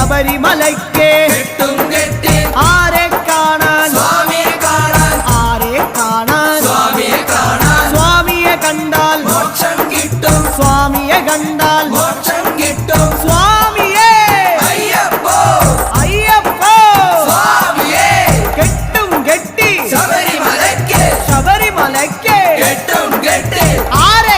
ശബരിമലയ്ക്ക് കെട്ടും കെട്ടി ആരെ കാണാൻ സ്വാമിയെ കാണാൻ ആരെ കാണാൻ സ്വാമിയെ കാണാൻ സ്വാമിയെ കണ്ടാൽ മോക്ഷം കിട്ടും സ്വാമിയെ കണ്ടാൽ മോക്ഷം കിട്ടും സ്വാമിയെ അയ്യപ്പോ അയ്യപ്പോ സ്വാമിയെ കെട്ടും കെട്ടി ശബരിമലയ്ക്ക് ശബരിമലയ്ക്ക് കെട്ടും കെട്ടി ആരെ